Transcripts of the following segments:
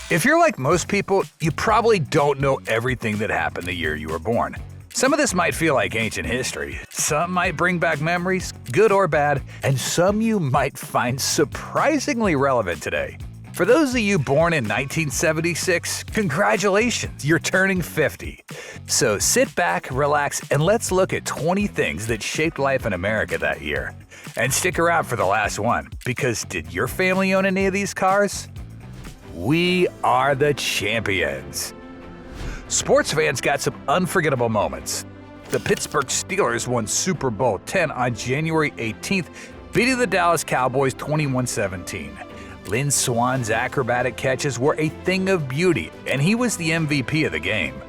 If you're like most people, you probably don't know everything that happened the year you were born. Some of this might feel like ancient history, some might bring back memories, good or bad, and some you might find surprisingly relevant today. For those of you born in 1976, congratulations, you're turning 50. So sit back, relax, and let's look at 20 things that shaped life in America that year. And stick around for the last one, because did your family own any of these cars? We are the champions. Sports fans got some unforgettable moments. The Pittsburgh Steelers won Super Bowl X on January 18th, beating the Dallas Cowboys 21-17. Lynn Swann's acrobatic catches were a thing of beauty, and he was the MVP of the game.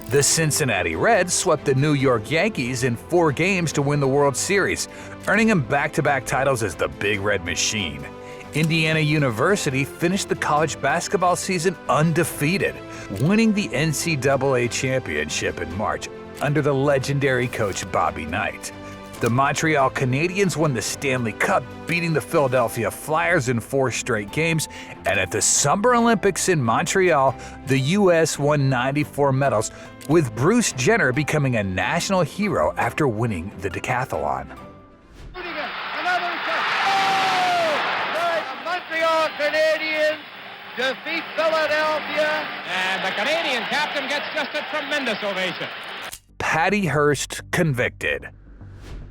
The Cincinnati Reds swept the New York Yankees in 4 games to win the World Series, earning them back-to-back titles as the Big Red Machine. Indiana University finished the college basketball season undefeated, winning the NCAA championship in March under the legendary coach Bobby Knight. The Montreal Canadiens won the Stanley Cup, beating the Philadelphia Flyers in 4 straight games, and at the Summer Olympics in Montreal, the U.S. won 94 medals, with Bruce Jenner becoming a national hero after winning the decathlon. Montreal Canadiens defeat Philadelphia. And the Canadian captain gets just a tremendous ovation. Patty Hearst convicted.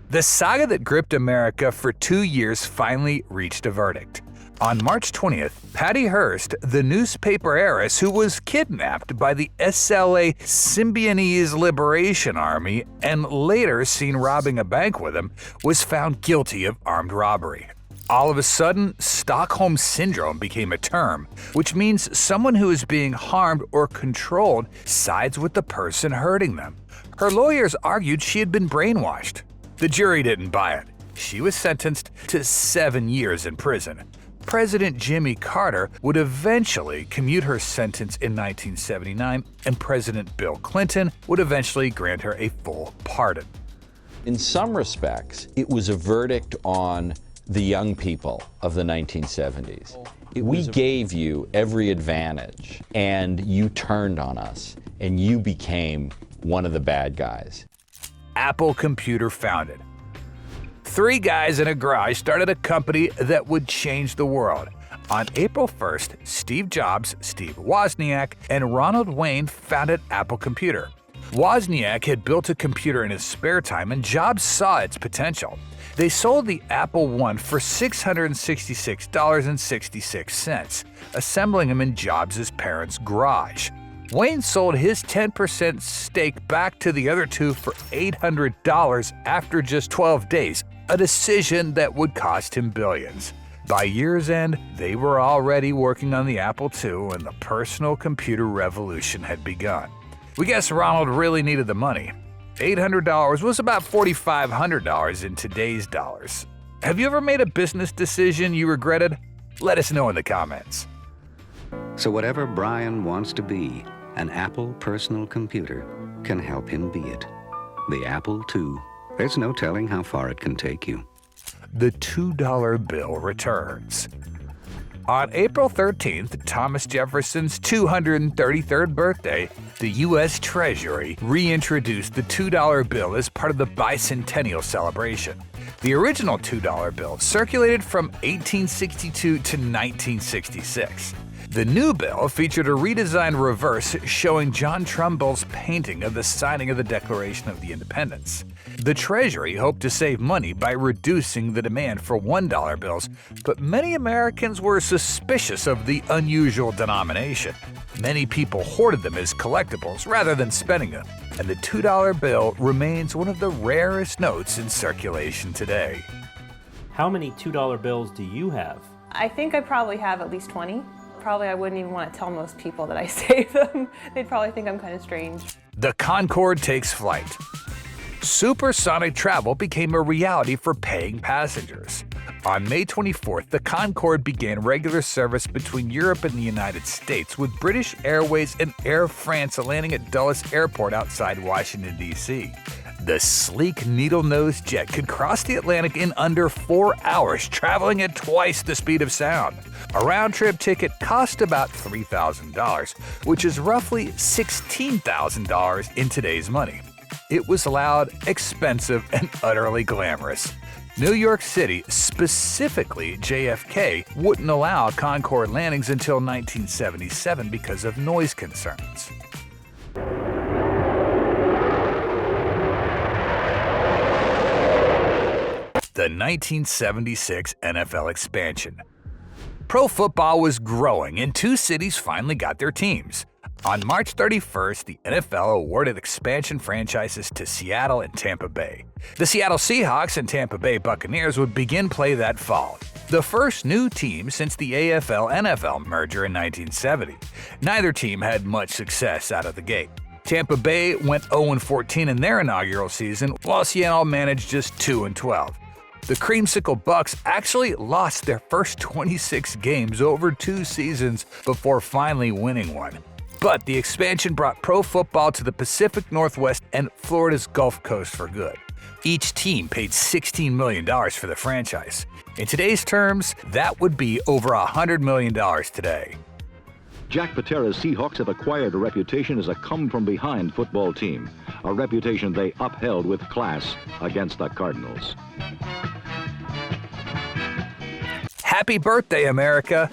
The saga that gripped America for 2 years finally reached a verdict. On March 20th, Patty Hearst, the newspaper heiress who was kidnapped by the SLA Symbionese Liberation Army and later seen robbing a bank with him, was found guilty of armed robbery. All of a sudden, Stockholm Syndrome became a term, which means someone who is being harmed or controlled sides with the person hurting them. Her lawyers argued she had been brainwashed. The jury didn't buy it. She was sentenced to 7 years in prison. President Jimmy Carter would eventually commute her sentence in 1979, and President Bill Clinton would eventually grant her a full pardon. In some respects, it was a verdict on the young people of the 1970s. We gave you every advantage, and you turned on us, and you became one of the bad guys. Apple Computer founded. 3 guys in a garage started a company that would change the world. On April 1st, Steve Jobs, Steve Wozniak, and Ronald Wayne founded Apple Computer. Wozniak had built a computer in his spare time, and Jobs saw its potential. They sold the Apple I for $666.66, assembling them in Jobs' parents' garage. Wayne sold his 10% stake back to the other 2 for $800 after just 12 days, a decision that would cost him billions. By year's end, they were already working on the Apple II, and the personal computer revolution had begun. We guess Ronald really needed the money. $800 was about $4,500 in today's dollars. Have you ever made a business decision you regretted? Let us know in the comments. So whatever Brian wants to be, an Apple personal computer can help him be it. The Apple II. There's no telling how far it can take you. The $2 bill returns. On April 13th, Thomas Jefferson's 233rd birthday, the U.S. Treasury reintroduced the $2 bill as part of the bicentennial celebration. The original $2 bill circulated from 1862 to 1966. The new bill featured a redesigned reverse showing John Trumbull's painting of the signing of the Declaration of Independence. The Treasury hoped to save money by reducing the demand for $1 bills, but many Americans were suspicious of the unusual denomination. Many people hoarded them as collectibles rather than spending them, and the $2 bill remains one of the rarest notes in circulation today. How many $2 bills do you have? I think I probably have at least 20. Probably I wouldn't even want to tell most people that I save them. They'd probably think I'm kind of strange. The Concorde takes flight. Supersonic travel became a reality for paying passengers. On May 24th, the Concorde began regular service between Europe and the United States, with British Airways and Air France landing at Dulles Airport outside Washington, D.C. The sleek needle-nosed jet could cross the Atlantic in under 4 hours, traveling at twice the speed of sound. A round-trip ticket cost about $3,000, which is roughly $16,000 in today's money. It was loud, expensive, and utterly glamorous. New York City, specifically JFK, wouldn't allow Concorde landings until 1977 because of noise concerns. The 1976 NFL expansion. Pro football was growing, and 2 cities finally got their teams. On March 31st, the NFL awarded expansion franchises to Seattle and Tampa Bay. The Seattle Seahawks and Tampa Bay Buccaneers would begin play that fall, the first new team since the AFL-NFL merger in 1970. Neither team had much success out of the gate. Tampa Bay went 0-14 in their inaugural season, while Seattle managed just 2-12. The Creamsicle Bucks actually lost their first 26 games over 2 seasons before finally winning one. But the expansion brought pro football to the Pacific Northwest and Florida's Gulf Coast for good. Each team paid $16 million for the franchise. In today's terms, that would be over $100 million today. Jack Patera's Seahawks have acquired a reputation as a come-from-behind football team, a reputation they upheld with class against the Cardinals. Happy birthday, America!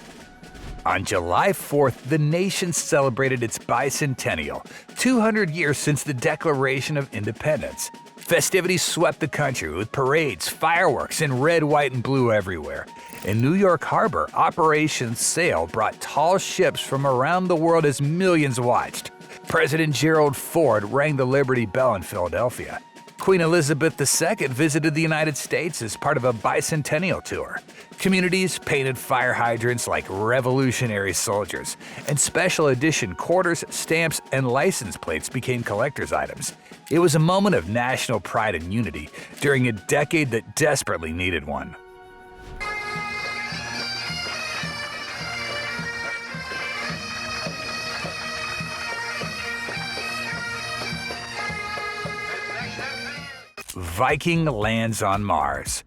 On July 4th, the nation celebrated its bicentennial, 200 years since the Declaration of Independence. Festivities swept the country with parades, fireworks, and red, white, and blue everywhere. In New York Harbor, Operation Sail brought tall ships from around the world as millions watched. President Gerald Ford rang the Liberty Bell in Philadelphia. Queen Elizabeth II visited the United States as part of a bicentennial tour. Communities painted fire hydrants like revolutionary soldiers, and special edition quarters, stamps, and license plates became collector's items. It was a moment of national pride and unity during a decade that desperately needed one. Viking lands on Mars.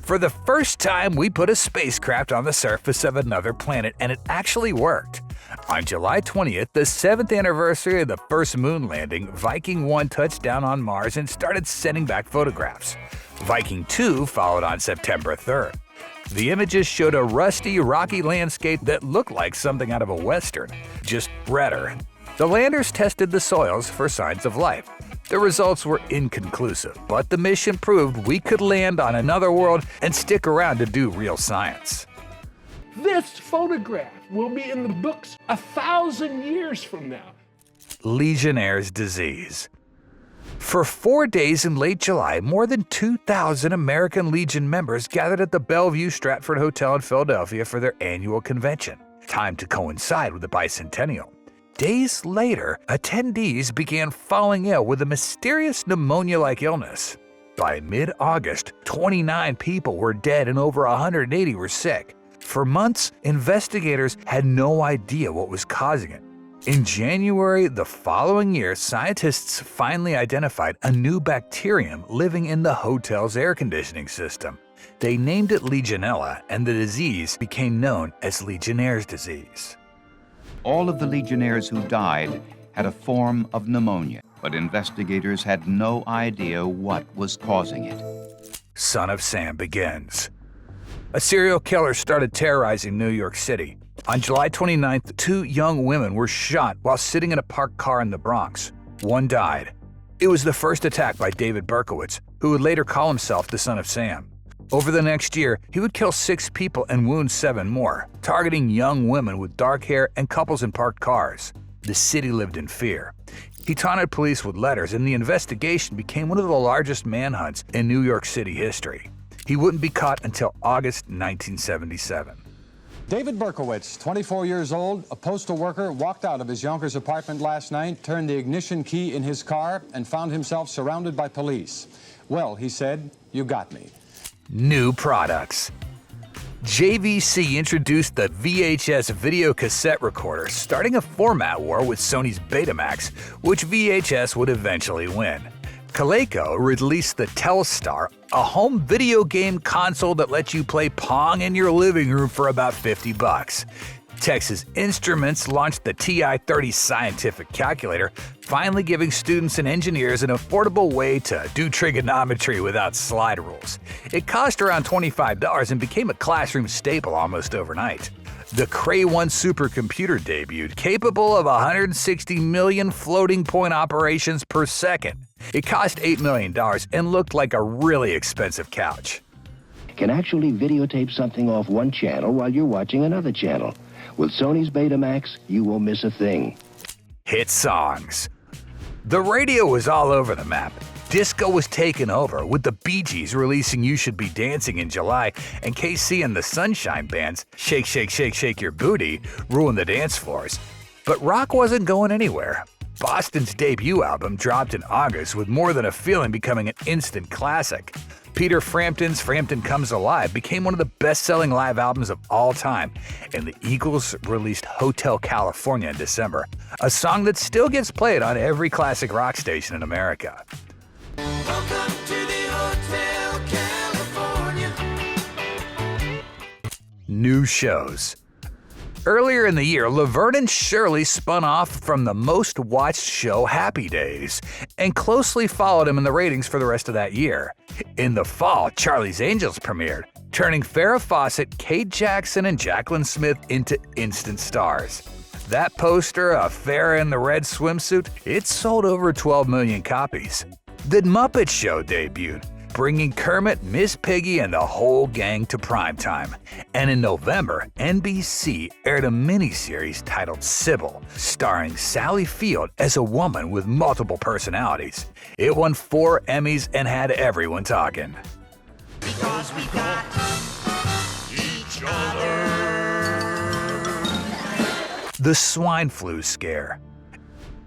For the first time, we put a spacecraft on the surface of another planet, and it actually worked. On July 20th, the 7th anniversary of the first moon landing, Viking 1 touched down on Mars and started sending back photographs. Viking 2 followed on September 3rd. The images showed a rusty, rocky landscape that looked like something out of a Western, just redder. The landers tested the soils for signs of life. The results were inconclusive, but the mission proved we could land on another world and stick around to do real science. This photograph will be in the books 1,000 years from now. Legionnaires Disease. For 4 days in late July, more than 2,000 American Legion members gathered at the Bellevue Stratford Hotel in Philadelphia for their annual convention, timed to coincide with the bicentennial. Days later, attendees began falling ill with a mysterious pneumonia-like illness. By mid-August, 29 people were dead and over 180 were sick. For months, investigators had no idea what was causing it. In January the following year, scientists finally identified a new bacterium living in the hotel's air conditioning system. They named it Legionella, and the disease became known as Legionnaires Disease. All of the Legionnaires who died had a form of pneumonia, but investigators had no idea what was causing it. Son of Sam begins. A serial killer started terrorizing New York City. On July 29th, 2 young women were shot while sitting in a parked car in the Bronx. One died. It was the first attack by David Berkowitz, who would later call himself the Son of Sam. Over the next year, he would kill 6 people and wound 7 more, targeting young women with dark hair and couples in parked cars. The city lived in fear. He taunted police with letters, and the investigation became one of the largest manhunts in New York City history. He wouldn't be caught until August 1977. David Berkowitz, 24 years old, a postal worker, walked out of his Yonkers apartment last night, turned the ignition key in his car, and found himself surrounded by police. Well, he said, "You got me." New products. JVC introduced the VHS video cassette recorder, starting a format war with Sony's Betamax, which VHS would eventually win. Coleco released the Telstar, a home video game console that lets you play Pong in your living room for about $50. Texas Instruments launched the TI-30 scientific calculator, finally giving students and engineers an affordable way to do trigonometry without slide rules. It cost around $25 and became a classroom staple almost overnight. The Cray 1 supercomputer debuted, capable of 160 million floating point operations per second. It cost $8 million and looked like a really expensive couch. Can actually videotape something off one channel while you're watching another channel. With Sony's Betamax, you won't miss a thing. Hit songs. The radio was all over the map. Disco was taken over, with the Bee Gees releasing You Should Be Dancing in July, and KC and the Sunshine Band's Shake, Shake, Shake, Shake Your Booty ruined the dance floors. But rock wasn't going anywhere. Boston's debut album dropped in August, with More Than a Feeling becoming an instant classic. Peter Frampton's Frampton Comes Alive became one of the best-selling live albums of all time, and the Eagles released Hotel California in December, a song that still gets played on every classic rock station in America. Welcome to the Hotel California. New shows. Earlier in the year, Laverne Shirley spun off from the most-watched show Happy Days and closely followed him in the ratings for the rest of that year. In the fall, Charlie's Angels premiered, turning Farrah Fawcett, Kate Jackson, and Jaclyn Smith into instant stars. That poster of Farrah in the red swimsuit, it sold over 12 million copies. The Muppet Show debuted, bringing Kermit, Miss Piggy, and the whole gang to primetime. And in November, NBC aired a miniseries titled Sybil, starring Sally Field as a woman with multiple personalities. It won 4 Emmys and had everyone talking. Because we got each other. The Swine Flu Scare.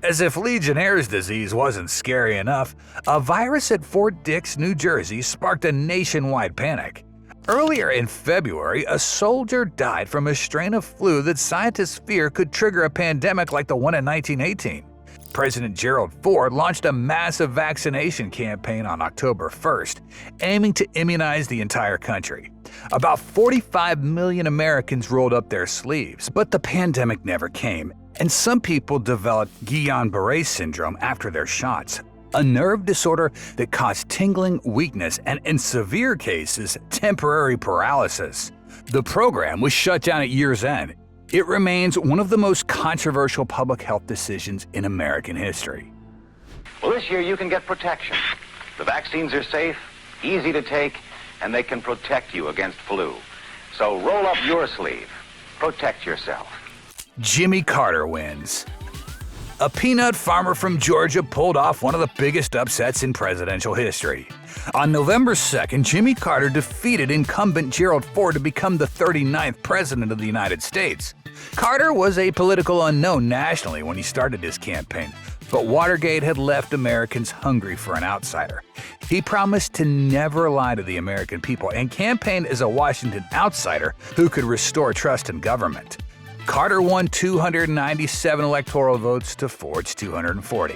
As if Legionnaires Disease wasn't scary enough, a virus at Fort Dix, New Jersey sparked a nationwide panic. Earlier in February, a soldier died from a strain of flu that scientists fear could trigger a pandemic like the one in 1918. President Gerald Ford launched a massive vaccination campaign on October 1st, aiming to immunize the entire country. About 45 million Americans rolled up their sleeves, but the pandemic never came, and some people developed Guillain-Barré syndrome after their shots, a nerve disorder that caused tingling, weakness, and in severe cases, temporary paralysis. The program was shut down at year's end. It remains one of the most controversial public health decisions in American history. Well, this year you can get protection. The vaccines are safe, easy to take, and they can protect you against flu. So roll up your sleeve. Protect yourself. Jimmy Carter wins. A peanut farmer from Georgia pulled off one of the biggest upsets in presidential history. On November 2nd, Jimmy Carter defeated incumbent Gerald Ford to become the 39th president of the United States. Carter was a political unknown nationally when he started his campaign, but Watergate had left Americans hungry for an outsider. He promised to never lie to the American people and campaigned as a Washington outsider who could restore trust in government. Carter won 297 electoral votes to Ford's 240.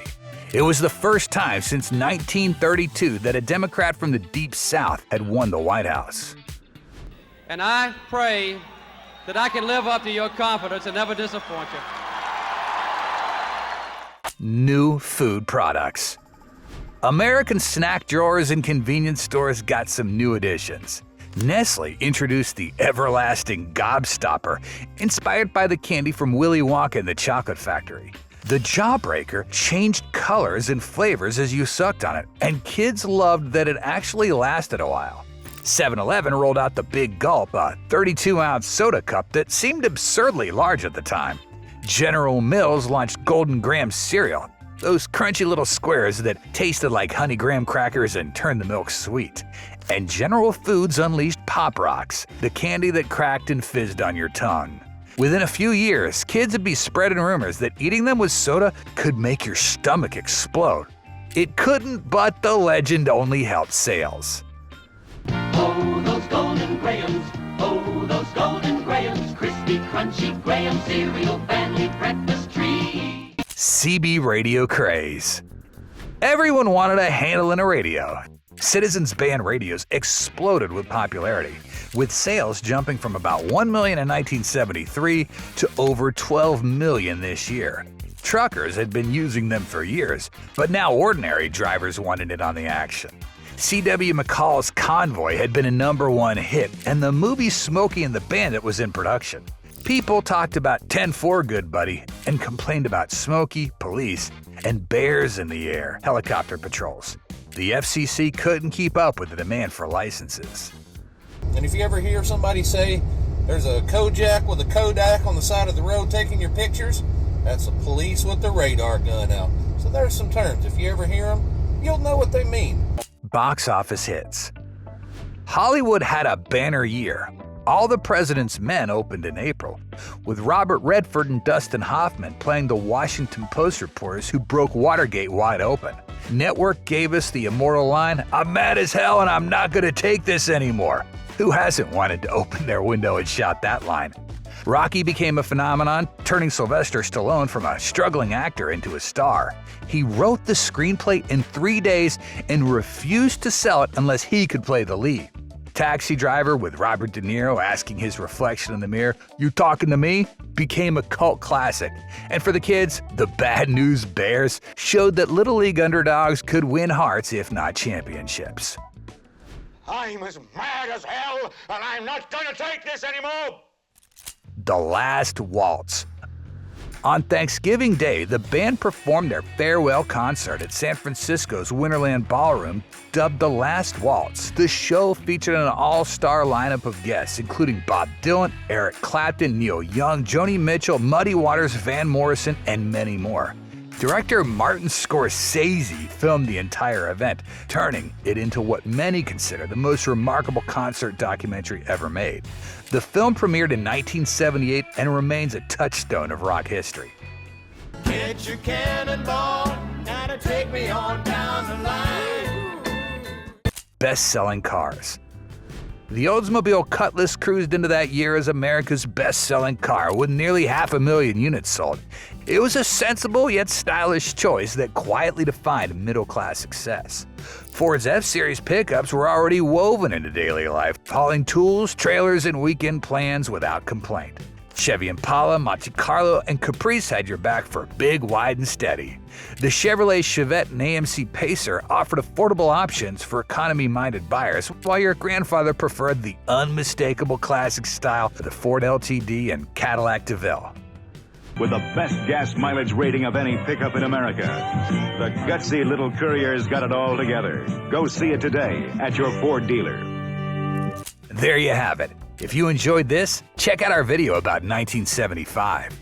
It was the first time since 1932 that a Democrat from the Deep South had won the White House. And I pray that I can live up to your confidence and never disappoint you. New food products. American snack drawers and convenience stores got some new additions. Nestle introduced the everlasting Gobstopper, inspired by the candy from Willy Wonka and the Chocolate Factory. The Jawbreaker changed colors and flavors as you sucked on it, and kids loved that it actually lasted a while. 7-Eleven rolled out the Big Gulp, a 32-ounce soda cup that seemed absurdly large at the time. General Mills launched Golden Graham cereal, those crunchy little squares that tasted like honey graham crackers and turned the milk sweet. And General Foods unleashed Pop Rocks, the candy that cracked and fizzed on your tongue. Within a few years, kids would be spreading rumors that eating them with soda could make your stomach explode. It couldn't, but the legend only helped sales. Oh, those golden grahams. Oh, those golden grahams. Crispy, crunchy graham cereal, family breakfast treat. CB Radio Craze. Everyone wanted a handle in a radio. Citizens band radios exploded with popularity, with sales jumping from about 1 million in 1973 to over 12 million this year. Truckers had been using them for years, but now ordinary drivers wanted it on the action. C.W. McCall's Convoy had been a #1 hit, and the movie Smokey and the Bandit was in production. People talked about 10-4 Good Buddy and complained about Smokey, police, and bears in the air, helicopter patrols. The FCC couldn't keep up with the demand for licenses. And if you ever hear somebody say there's a Kojak with a Kodak on the side of the road taking your pictures, that's the police with the radar gun out. So there's some terms. If you ever hear them, you'll know what they mean. Box office hits. Hollywood had a banner year. All the President's Men opened in April, with Robert Redford and Dustin Hoffman playing the Washington Post reporters who broke Watergate wide open. Network gave us the immortal line, "I'm mad as hell and I'm not gonna take this anymore." Who hasn't wanted to open their window and shout that line? Rocky became a phenomenon, turning Sylvester Stallone from a struggling actor into a star. He wrote the screenplay in 3 days and refused to sell it unless he could play the lead. Taxi Driver, with Robert De Niro asking his reflection in the mirror, "You talking to me?" became a cult classic. And for the kids, the Bad News Bears showed that Little League underdogs could win hearts if not championships. I'm as mad as hell, and I'm not gonna take this anymore! The Last Waltz. On Thanksgiving Day, the band performed their farewell concert at San Francisco's Winterland Ballroom, dubbed The Last Waltz. The show featured an all-star lineup of guests, including Bob Dylan, Eric Clapton, Neil Young, Joni Mitchell, Muddy Waters, Van Morrison, and many more. Director Martin Scorsese filmed the entire event, turning it into what many consider the most remarkable concert documentary ever made. The film premiered in 1978 and remains a touchstone of rock history. Get your cannonball and take me on down the line. Best-selling cars. The Oldsmobile Cutlass cruised into that year as America's best-selling car, with nearly 500,000 units sold. It was a sensible yet stylish choice that quietly defined middle-class success. Ford's F-Series pickups were already woven into daily life, hauling tools, trailers, and weekend plans without complaint. Chevy Impala, Monte Carlo, and Caprice had your back for big, wide, and steady. The Chevrolet Chevette and AMC Pacer offered affordable options for economy-minded buyers, while your grandfather preferred the unmistakable classic style of the Ford LTD and Cadillac DeVille. With the best gas mileage rating of any pickup in America, the gutsy little courier's got it all together. Go see it today at your Ford dealer. There you have it. If you enjoyed this, check out our video about 1975.